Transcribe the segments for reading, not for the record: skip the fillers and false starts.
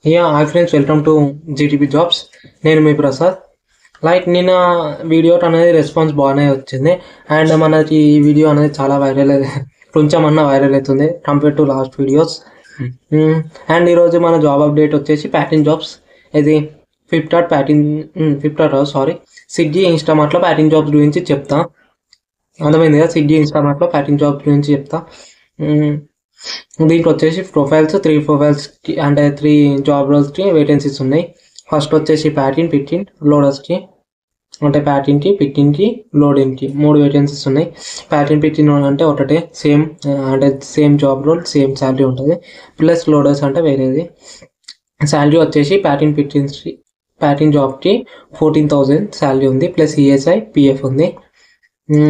Hi friends, welcome to GTP jobs. నేను మీ ప్రసాద్. నిన్న video అనేది రెస్పాన్స్ బాగానే వచ్చింది. అండ్ మనకి ఈ వీడియో అనేది చాలా వైరల్ కొంచెం అన్న వైరల్ అవుతుంది compare to last videos. And ఈరోజు మన జాబ్ అప్డేట్ వచ్చేసి ప్యాకింగ్ జాబ్స్. ఇది స్విగ్గీ ఇన్స్టామార్ట్లో ప్యాకింగ్ జాబ్స్ గురించి చెప్తా. అర్థమైంది కదా? స్విగ్గీ ఇన్స్టామార్ట్లో ప్యాకింగ్ జాబ్స్ గురించి చెప్తా. దీంట్లో వచ్చేసి త్రీ ప్రొఫైల్స్కి అంటే 3 జాబ్ రోల్స్కి వేకెన్సీస్ ఉన్నాయి. ఫస్ట్ వచ్చేసి ప్యాకింగ్, పికింగ్, లోడర్స్కి అంటే ప్యాకింగ్కి, పికింగ్కి, లోడింగ్కి 3 వేకెన్సీస్ ఉన్నాయి. ప్యాకింగ్, పికింగ్ అంటే ఒకటే same job role, same salary ఉంటుంది. ప్లస్ లోడర్స్ అంటే వేరేది. శాలరీ వచ్చేసి ప్యాకింగ్ జాబ్కి 14,000 శాలరీ ఉంది. ప్లస్ ఈఎస్ఐ, పిఎఫ్ ఉంది.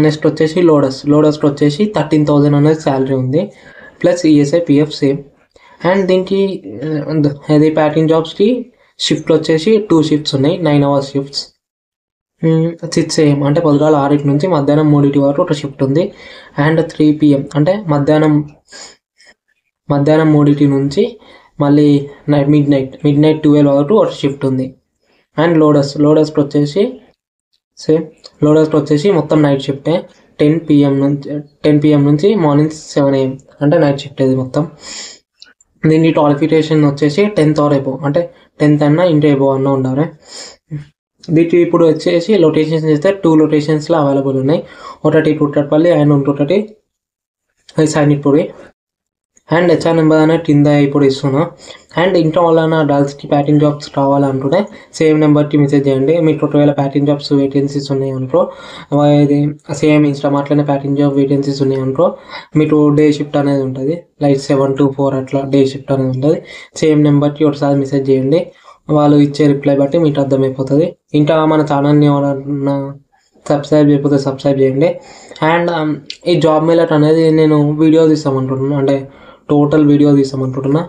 నెక్స్ట్ వచ్చేసి లోడర్స్కి వచ్చేసి 13,000 అనేది శాలరీ ఉంది. Plus ESI, PF same. And దీనికి అది ప్యాకింగ్ జాబ్స్కి షిఫ్ట్ వచ్చేసి 2 షిఫ్ట్స్ ఉన్నాయి, 9 hours షిఫ్ట్స్. 6 AM అంటే పొద్దుగాల 6 నుంచి మధ్యాహ్నం 3 వరకు ఒక షిఫ్ట్ ఉంది. అండ్ 3 PM అంటే మధ్యాహ్నం 3 నుంచి మళ్ళీ మిడ్ నైట్ 12 వరకు ఒక షిఫ్ట్ ఉంది. అండ్ లోడర్స్కి వచ్చేసి మొత్తం నైట్ షిఫ్టే. 10 PM నుంచి మార్నింగ్ 7 AM అంటే నైట్ షిఫ్ట్ అది మొత్తం. దీని క్వాలిఫికేషన్ వచ్చేసి 10th or above అంటే 10th అన్నా ఇంటూ above అన్నా ఉండాలి. దీనికి ఇప్పుడు వచ్చేసి లొకేషన్స్ చేస్తే 2 లొకేషన్స్లో అవైలబుల్ ఉన్నాయి. ఒకటి కుట్రపల్లి అండ్ ఇంకొకటి సైనిక్పూరి. అండ్ హెచ్ఆర్ నెంబర్ అనేది కింద ఇప్పుడు ఇస్తున్నా. అండ్ ఇంకా వాళ్ళ గర్ల్స్కి ప్యాకింగ్ జాబ్స్ కావాలనుకుంటే సేమ్ నెంబర్కి మెసేజ్ చేయండి. మీకు ఒకవేళ ప్యాకింగ్ జాబ్స్ వేకెన్సీస్ ఉన్నాయి అనుకో, ఇది సేమ్ ఇన్స్టామార్ట్లోనే ప్యాకింగ్ జాబ్ వేకెన్సీస్ ఉన్నాయి అనుకో, మీకు డే షిఫ్ట్ అనేది ఉంటుంది. 7 to 4 అట్లా డే షిఫ్ట్ అనేది ఉంటుంది. సేమ్ నెంబర్కి ఒకసారి మెసేజ్ చేయండి. వాళ్ళు ఇచ్చే రిప్లై బట్టి మీకు అర్థమైపోతుంది. ఇంకా మన ఛానల్ని ఎవరన్నా సబ్స్క్రైబ్ చేయకపోతే సబ్స్క్రైబ్ చేయండి. అండ్ ఈ జాబ్ మేలట్ అనేది నేను వీడియో తీస్తామంటున్నాను, అంటే టోటల్ వీడియో తీసామనుకుంటున్నా.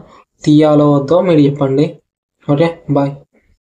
తీయాలో వద్దో మీరు చెప్పండి. Okay, bye.